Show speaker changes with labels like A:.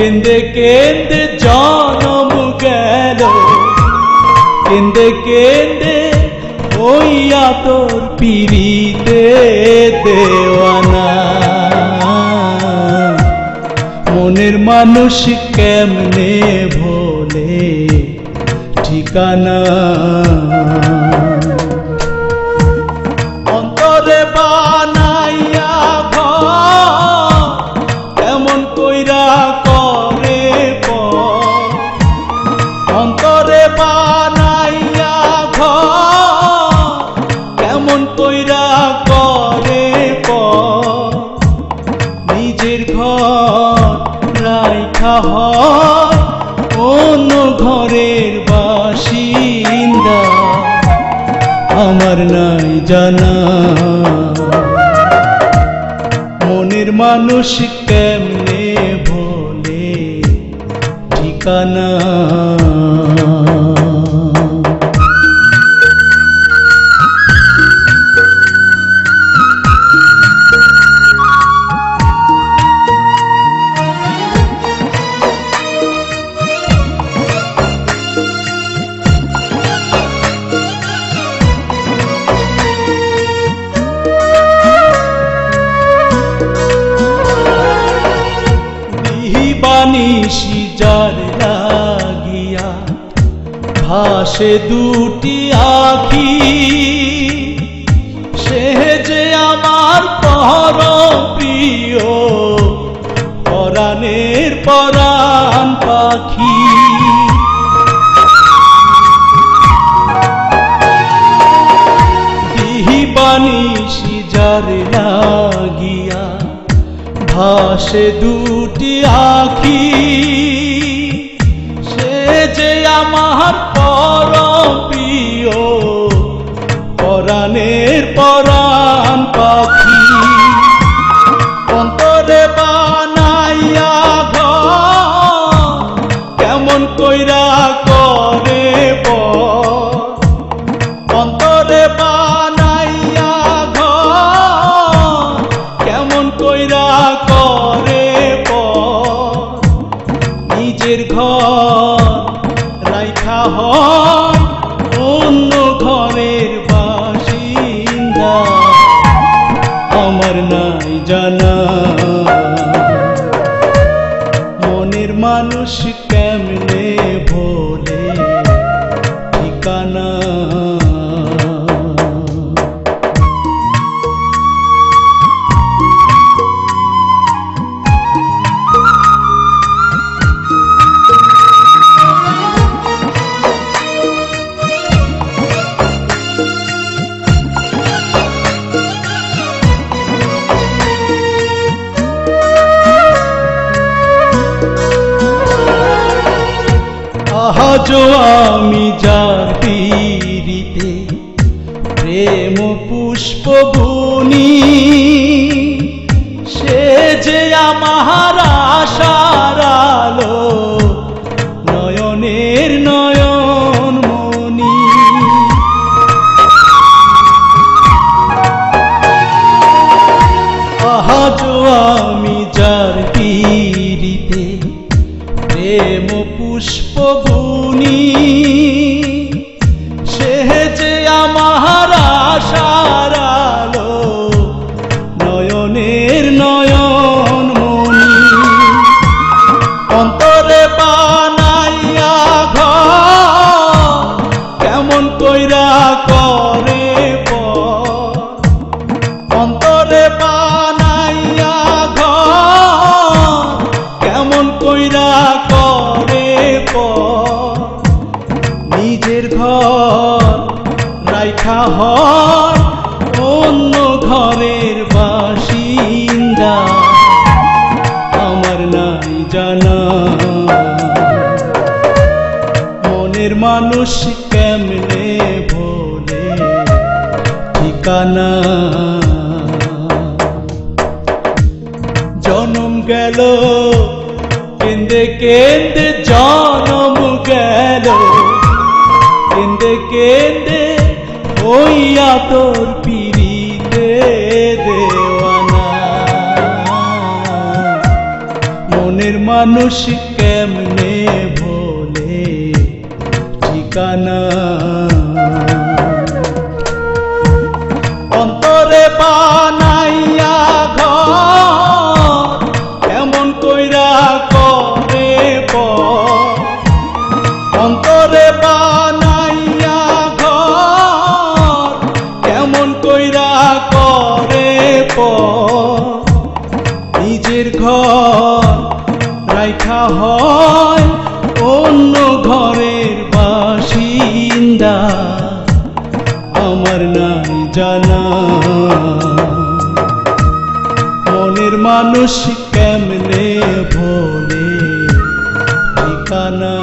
A: কেন্দে কেন্দে জনম গেল, কেন্দে কেন্দে হইয়া তোর পিরিতে দেওয়ানা। মনের মানুষ কেমনে ভোলে ঠিকানা, অন্তরে বানাইয়া ঘর কেমন কইরা করে পর, অন্তরে বানাইয়া ঘর কেমন কইরা করে পর, নিজের ঘর রাইখা হয় অন্য ঘরের বাসিন্দা, আমার নাই জানা। মনের মানুষ কেমনে ভোলে ঠিকানা। বানিশি যার লাগিয়া ভাসে দুটি আখি, সে যে আমার পরম প্রিয় পরাণের পরাণ পাখি। বানিশি যার লাগিয়া ভাসে দুটি আখি, সে যে আমার পরম প্রিয় পরাণের পরাণ পাখি। অন্তরে বানাইয়া ঘর কেমন কইরা করে পর, অন্তরে বানাইয়া ঘর কেমন কইরা করে পর, নিজের ঘর রাইখা হয় অন্য ঘরের বাসিন্দা, আমার নাই জানা। মনের মানুষ কেমনে ভোলে ঠিকানা। আজও আমি যার পিরিতে প্রেম পুষ্প বুনি, সে যে আমার আশার আলো নয়নের নয়ন মনি। আজও আমি যার পিরিতে প্রেম পুষ্প বুনি, সে যে আমার আশার আলো নয়নের নয়ন মনি। অন্তরে বানাইয়া ঘর কেমন কইরা করে পর, অন্তরে বানাইয়া ঘর কেমন কইরা করে পর, নিজের ঘর রাইখা হয় অন্য ঘরের বাসিন্দা, আমার নাই জানা। মনের মানুষ কেমনে ভোলে ঠিকানা। জনম গেল কেন্দে কেন্দে জনম গেল, কেন্দে কেন্দে হইয়া তোর পিরিতে দেওয়ানা। মনের মানুষ কেমনে ভোলে ঠিকানা অন্তরে বানাইয়া ঘর কেমন কইরা করে অন্তরে বানাইয়া ঘর কেমন কইরা করে নিজের ঘর রাইখা হয় অন্য ঘরের বাসিন্দা আমার নাই জানা মনের মানুষ কেমনে ভোলে ঠিকানা